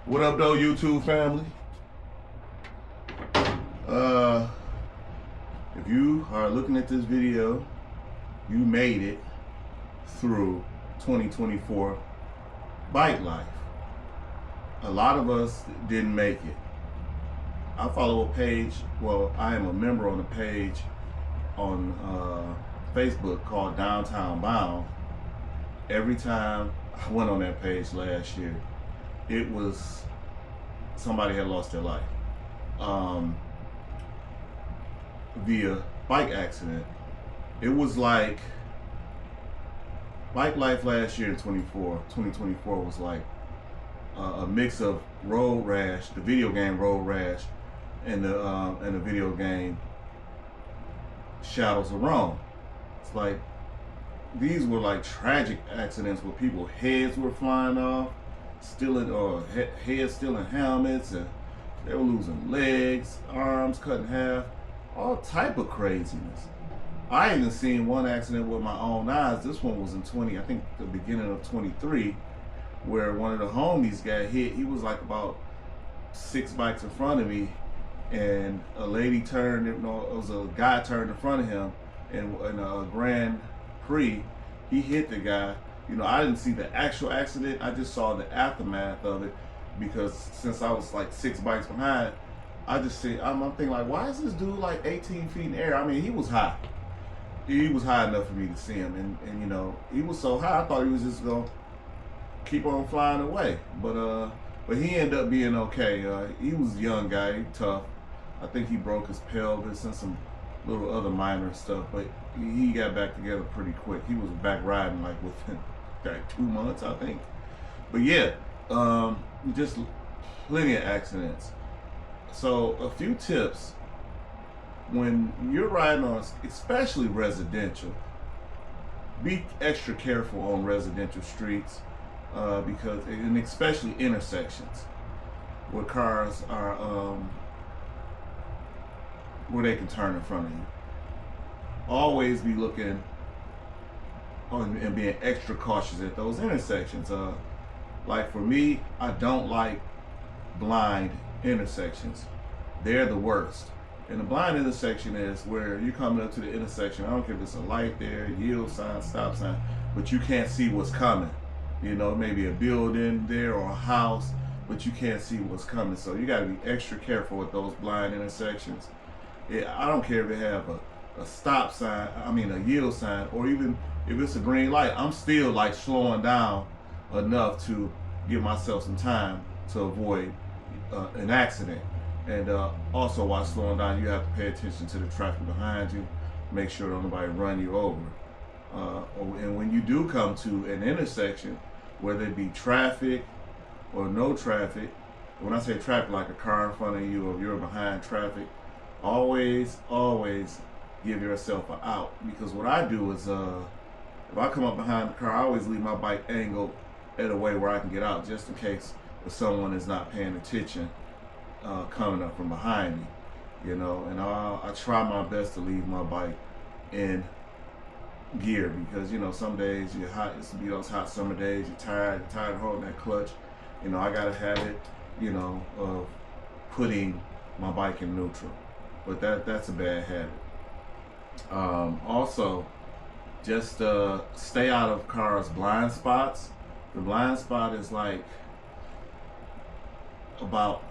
What up, though, YouTube family? Uh, if you are looking at this video, you made it through 2024 bike life. A lot of us didn't make it. I follow a page, well, I am a member on a page on Facebook called Downtown Bound. Every time I went on that page last year, it was somebody had lost their life via bike accident. It was like bike life last year in 2024 was like a mix of Road Rash, the video game Road Rash, and the video game Shadows of Rome. It's like these were like tragic accidents where people's heads were flying off, stealing or heads stealing helmets, and they were losing legs, arms cut in half, all type of craziness. I even seen one accident with my own eyes. This one was in I think the beginning of 23, where one of the homies got hit. He was like about 6 bikes in front of me, and a lady turned, it was a guy turned in front of him, and in a Grand Prix, he hit the guy. You know, I didn't see the actual accident. I just saw the aftermath of it, because since I was like 6 bikes behind, I just see, I'm thinking like, why is this dude like 18 feet in the air? I mean, he was high. He was high enough for me to see him, and you know, he was so high, I thought he was just gonna keep on flying away. But he ended up being okay. He was a young guy, he tough. I think he broke his pelvis and some little other minor stuff, but he got back together pretty quick. He was back riding like within like 2 months, I think. But yeah, just plenty of accidents. So a few tips when you're riding on, especially residential. Be extra careful on residential streets because, and especially intersections where cars are, where they can turn in front of you. Always be looking on and being extra cautious at those intersections. Like for me, I don't like blind intersections. They're the worst. And the blind intersection is where you're coming up to the intersection. I don't care if it's a light there, yield sign, stop sign, but you can't see what's coming. You know, maybe a building there or a house, but you can't see what's coming. So you got to be extra careful with those blind intersections. I don't care if they have a stop sign, a yield sign, or even if it's a green light, I'm still like slowing down enough to give myself some time to avoid an accident. And also while slowing down, you have to pay attention to the traffic behind you, make sure don't nobody run you over. And when you do come to an intersection, whether it be traffic or no traffic, when I say traffic, like a car in front of you or you're behind traffic, always give yourself an out. Because what I do is, if I come up behind the car, I always leave my bike angled at a way where I can get out, just in case if someone is not paying attention coming up from behind me, you know. And I try my best to leave my bike in gear, because you know, some days you're hot, it's those hot summer days, you're tired of holding that clutch. You know, I gotta have it, you know, of putting my bike in neutral. But that's a bad habit. Also, just stay out of cars' blind spots. The blind spot is like about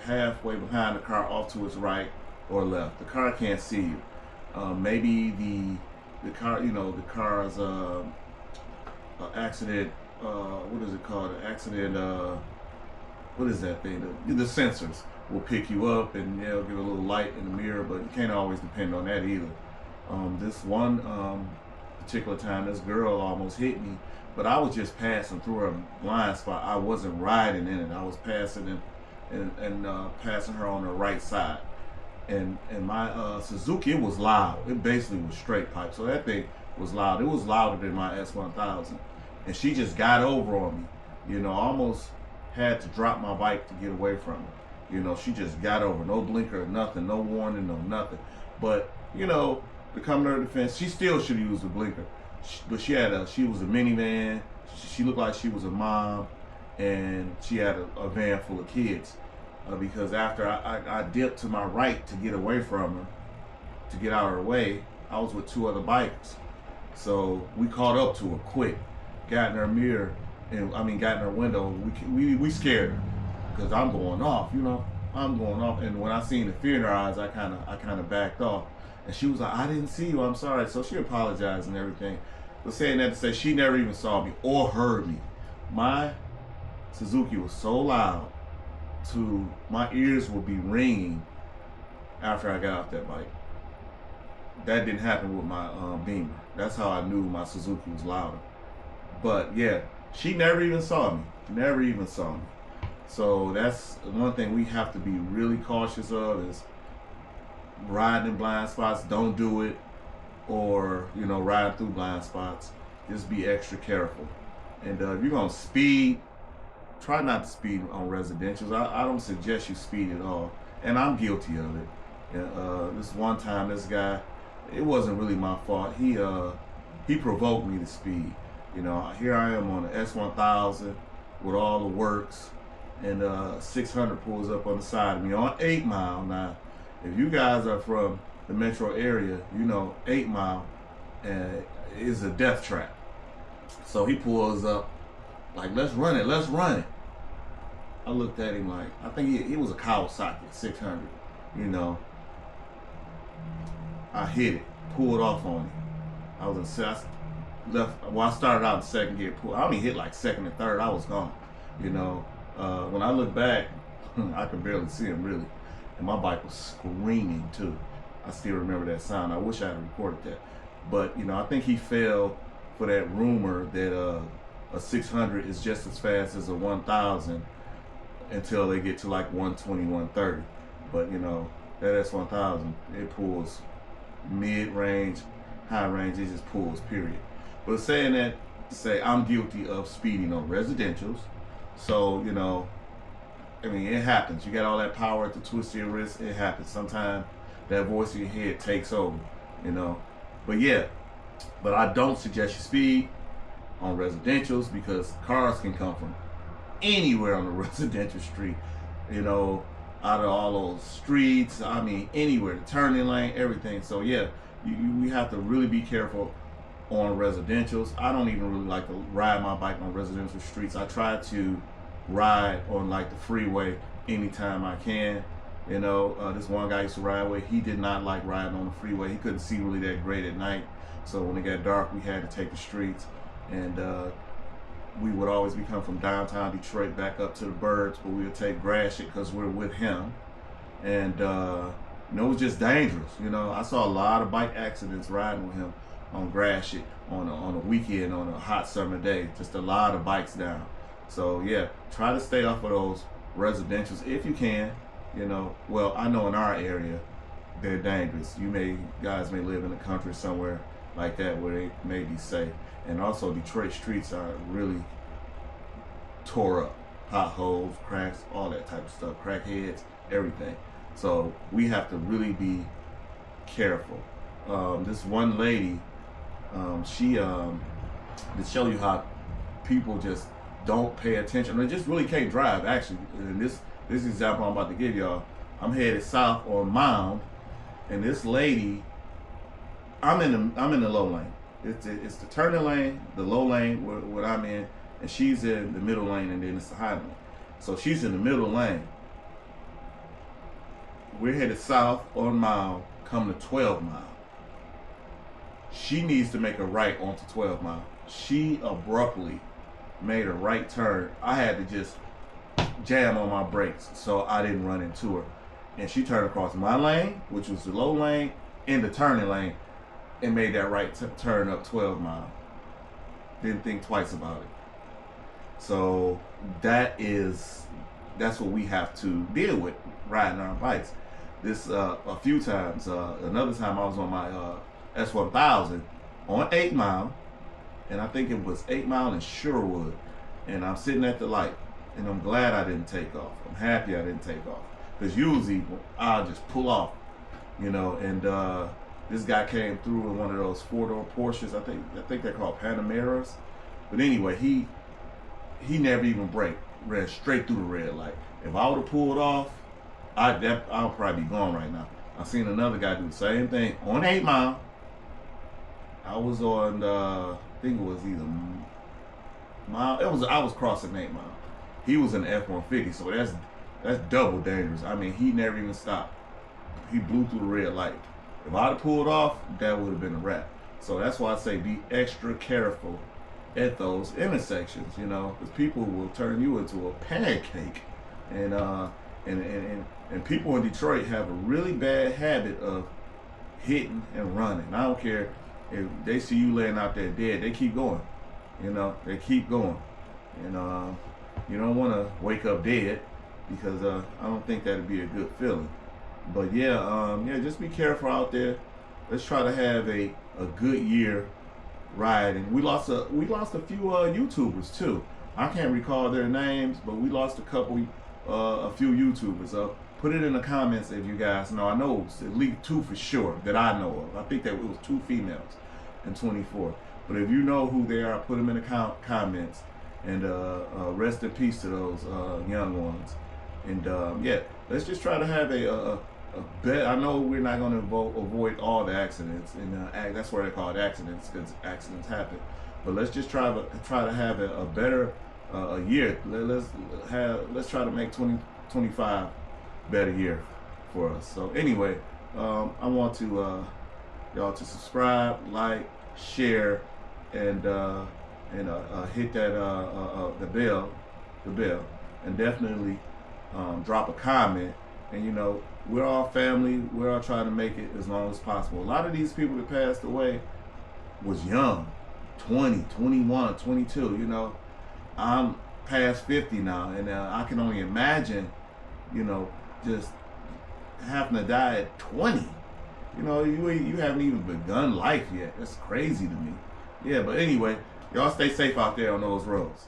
halfway behind the car, off to its right or left. The car can't see you. Maybe the car, you know, the car's accident. What is it called? An accident. What is that thing? The sensors will pick you up and they'll give a little light in the mirror, but you can't always depend on that either. This one particular time, this girl almost hit me, but I was just passing through her blind spot. I wasn't riding in it. I was passing and passing her on the right side. And my Suzuki, it was loud. It basically was straight pipe. So that thing was loud. It was louder than my S1000. And she just got over on me. You know, almost had to drop my bike to get away from her. You know, she just got over. No blinker or nothing. No warning, no nothing. But, you know, to come to her defense, she still should have used a blinker. But she was a minivan. She looked like she was a mom. and she had a van full of kids. Because after I dipped to my right to get away from her, to get out of her way, I was with two other bikers. So we caught up to her quick, got in her mirror, and got in her window. We scared her because I'm going off, I'm going off. And when I seen the fear in her eyes, I kind of backed off. And she was like, "I didn't see you. I'm sorry." So she apologized and everything. But saying that to say she never even saw me or heard me. My Suzuki was so loud, my ears would be ringing after I got off that bike. That didn't happen with my Beamer. That's how I knew my Suzuki was louder. But yeah, she never even saw me. Never even saw me. So that's one thing we have to be really cautious of, is riding in blind spots. Don't do it. Or, riding through blind spots. Just be extra careful. And if you're going to speed, try not to speed on residentials. I don't suggest you speed at all. And I'm guilty of it. This one time, this guy, it wasn't really my fault. He provoked me to speed. Here I am on the S1000 with all the works, and 600 pulls up on the side of me on 8 Mile. Now, if you guys are from the metro area, 8 Mile is a death trap. So he pulls up like, let's run it. I looked at him like, I think he was a Kawasaki 600, I hit it, pulled off on him. I was I started out in second gear, I only hit like second and third, I was gone. When I look back, I could barely see him really. And my bike was screaming too. I still remember that sound. I wish I had recorded that. But, I think he fell for that rumor that a 600 is just as fast as a 1000 until they get to like 120, 130. But, that S1000, it pulls mid-range, high range, it just pulls, period. But saying that, to say I'm guilty of speeding on residentials. So, it happens. You got all that power at the twist of your wrist, it happens. Sometimes that voice in your head takes over, But yeah, but I don't suggest you speed on residentials, because cars can come from anywhere on the residential street, out of all those streets, anywhere, the turning lane, everything. So yeah, we have to really be careful on residentials. I don't even really like to ride my bike on residential streets. I try to ride on like the freeway anytime I can. This one guy I used to ride with, he did not like riding on the freeway. He couldn't see really that great at night. So when it got dark, we had to take the streets. And we would always be coming from downtown Detroit back up to the Burbs, but we would take Gratiot because we're with him. And it was just dangerous. I saw a lot of bike accidents riding with him on Gratiot on a weekend, on a hot summer day. Just a lot of bikes down. So yeah, try to stay off of those residentials if you can. Well, I know in our area they're dangerous. Guys may live in the country somewhere like that where they may be safe. And also Detroit streets are really tore up. Potholes, cracks, all that type of stuff. Crackheads, everything. So we have to really be careful. This one lady, she to show you how people just don't pay attention. They just really can't drive, actually. And this example I'm about to give y'all, I'm headed south on Mound, and this lady, I'm in the low lane. It's the turning lane, the low lane what I'm in, and she's in the middle lane, and then it's the high lane. So she's in the middle lane. We're headed south on Mound, coming to 12 Mile. She needs to make a right onto 12 Mile. She abruptly made a right turn. I had to just jam on my brakes so I didn't run into her. And she turned across my lane, which was the low lane, in the turning lane, and made that right turn up 12 Mile. Didn't think twice about it. So that's what we have to deal with riding our bikes. This a few times. Another time I was on my S1000 on 8 Mile, and I think it was 8 Mile in Sherwood, and I'm sitting at the light, and I'm glad I didn't take off. I'm happy I didn't take off, because usually I'll just pull off, and this guy came through in one of those 4-door Porsches. I think they're called Panameras. But anyway, he never even braked. ran straight through the red light. If I would have pulled off, I'll probably be gone right now. I seen another guy do the same thing on 8 Mile. I was on, I think it was either mile. I was crossing 8 Mile. He was in the F-150, so that's double dangerous. I mean, he never even stopped. He blew through the red light. If I'd have pulled off, that would have been a wrap. So that's why I say be extra careful at those intersections, you know, because people will turn you into a pancake, and people in Detroit have a really bad habit of hitting and running. I don't care if they see you laying out there dead, they keep going, you know, they keep going, and you don't want to wake up dead, because I don't think that'd be a good feeling. But yeah, just be careful out there. Let's try to have a good year riding. We lost a few YouTubers too. I can't recall their names, but we lost a few YouTubers. Put it in the comments if you guys know. I know it's at least 2 for sure that I know of. I think that it was 2 females in 24. But if you know who they are, put them in the comments. And rest in peace to those young ones. And yeah, let's just try to have a bet. I know we're not going to avoid all the accidents, and that's why they're called accidents, because accidents happen. But let's just try to have a better year. Let's try to make 2025 better year for us. So anyway, I want to y'all to subscribe, like, share, and hit that the bell, and definitely drop a comment. And you know, we're all family. We're all trying to make it as long as possible. A lot of these people that passed away was young, 20, 21, 22. You know, I'm past 50 now, and I can only imagine, you know, just having to die at 20. You know, you haven't even begun life yet. That's crazy to me. Yeah, but anyway, y'all stay safe out there on those roads.